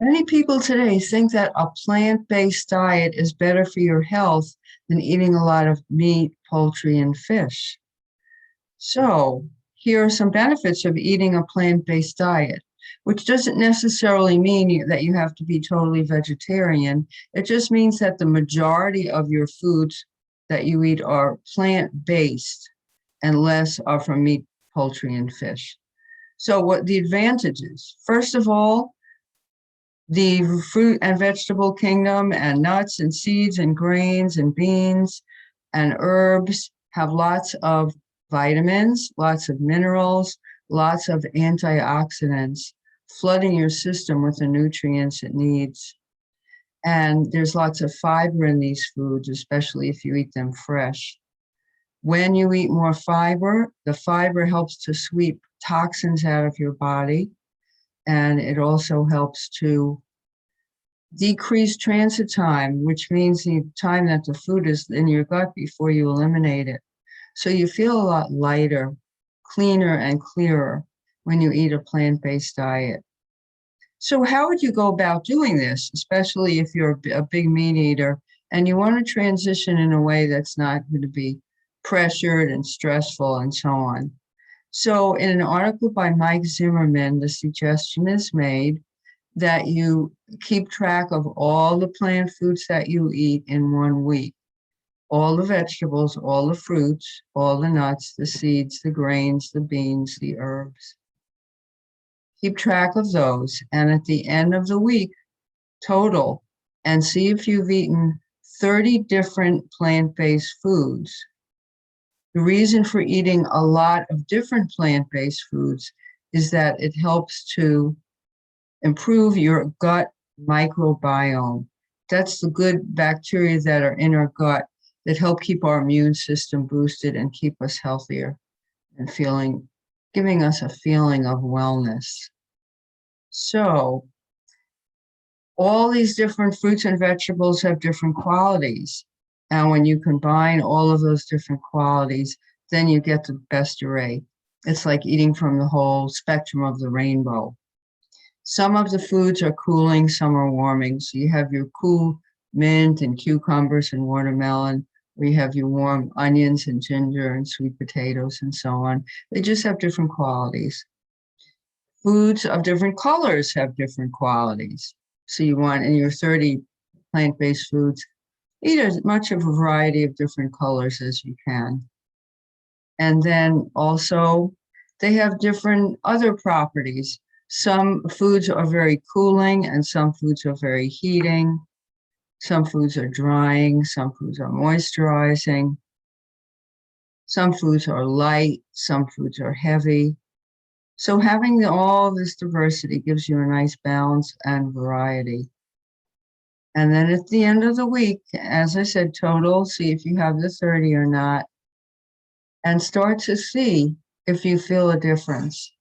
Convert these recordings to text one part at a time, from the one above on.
Many people today think that a plant-based diet is better for your health than eating a lot of meat, poultry, and fish. So, here are some benefits of eating a plant-based diet, which doesn't necessarily mean that you have to be totally vegetarian. It just means that the majority of your foods that you eat are plant-based and less are from meat, poultry, and fish. So, what the advantages? First of all, the fruit and vegetable kingdom and nuts and seeds and grains and beans and herbs have lots of vitamins, lots of minerals, lots of antioxidants, flooding your system with the nutrients it needs. And there's lots of fiber in these foods, especially if you eat them fresh. When you eat more fiber, the fiber helps to sweep toxins out of your body, and it also helps to decrease transit time, which means the time that the food is in your gut before you eliminate it. So you feel a lot lighter, cleaner, and clearer when you eat a plant-based diet. So how would you go about doing this, especially if you're a big meat eater and you want to transition in a way that's not going to be pressured and stressful and so on? So in an article by Mike Zimmerman, the suggestion is made that you keep track of all the plant foods that you eat in 1 week, all the vegetables, all the fruits, all the nuts, the seeds, the grains, the beans, the herbs. Keep track of those. And at the end of the week, total, and see if you've eaten 30 different plant-based foods. The reason for eating a lot of different plant-based foods is that it helps to improve your gut microbiome. That's the good bacteria that are in our gut that help keep our immune system boosted and keep us healthier and giving us a feeling of wellness. So, all these different fruits and vegetables have different qualities. And when you combine all of those different qualities, then you get the best array. It's like eating from the whole spectrum of the rainbow. Some of the foods are cooling, some are warming. So you have your cool mint and cucumbers and watermelon, or you have your warm onions and ginger and sweet potatoes and so on. They just have different qualities. Foods of different colors have different qualities. So you want in your 30 plant-based foods, eat as much of a variety of different colors as you can. And then also, they have different other properties. Some foods are very cooling and some foods are very heating. Some foods are drying, some foods are moisturizing. Some foods are light, some foods are heavy. So having all this diversity gives you a nice balance and variety. And then at the end of the week, as I said, total, see if you have the 30 or not, and start to see if you feel a difference.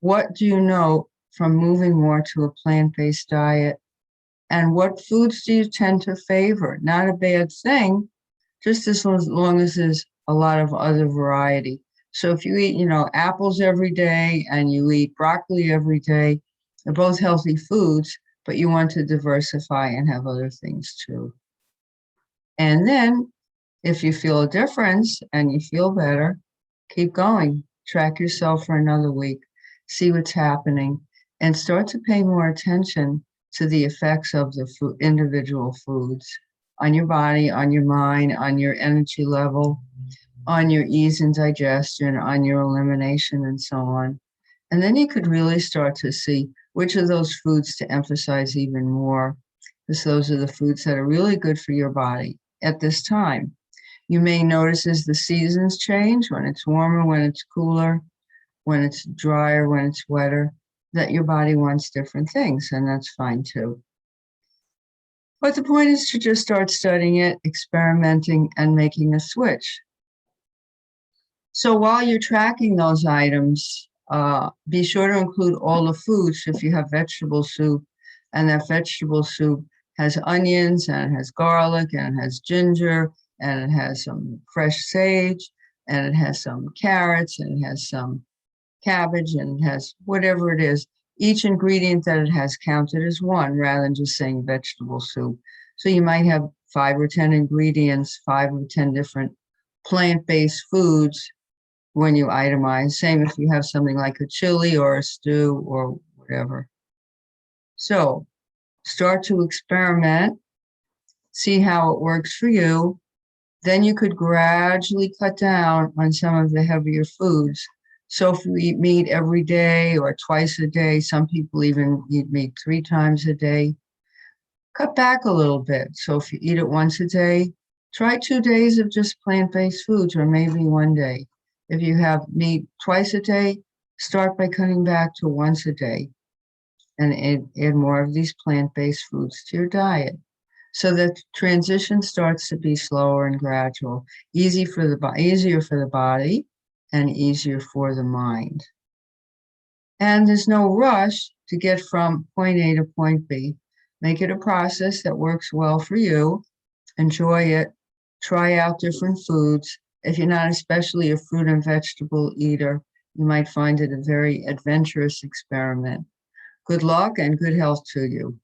What do you know from moving more to a plant-based diet? And what foods do you tend to favor? Not a bad thing, just as long as there's a lot of other variety. So if you eat, apples every day and you eat broccoli every day, they're both healthy foods, but you want to diversify and have other things too. And then if you feel a difference and you feel better, keep going. Track yourself for another week, see what's happening, and start to pay more attention to the effects of the individual foods on your body, on your mind, on your energy level, on your ease in digestion, on your elimination, and so on. And then you could really start to see which of those foods to emphasize even more, because those are the foods that are really good for your body at this time. You may notice as the seasons change, when it's warmer, when it's cooler, when it's drier, when it's wetter, that your body wants different things, and that's fine too. But the point is to just start studying it, experimenting, and making a switch. So while you're tracking those items, be sure to include all the foods. If you have vegetable soup, and that vegetable soup has onions, and it has garlic, and it has ginger, and it has some fresh sage, and it has some carrots, and it has some cabbage, and it has whatever it is, each ingredient that it has counted as one rather than just saying vegetable soup. So you might have 5 or 10 ingredients, 5 or 10 different plant-based foods when you itemize. Same if you have something like a chili or a stew or whatever. So start to experiment, see how it works for you. Then you could gradually cut down on some of the heavier foods. So if you eat meat every day or twice a day, some people even eat meat 3 times a day, cut back a little bit. So if you eat it once a day, try 2 days of just plant-based foods or maybe one day. If you have meat twice a day, start by cutting back to once a day and add more of these plant-based foods to your diet. So that transition starts to be slower and gradual, easier for the body and easier for the mind. And there's no rush to get from point A to point B. Make it a process that works well for you. Enjoy it. Try out different foods. If you're not especially a fruit and vegetable eater, you might find it a very adventurous experiment. Good luck and good health to you.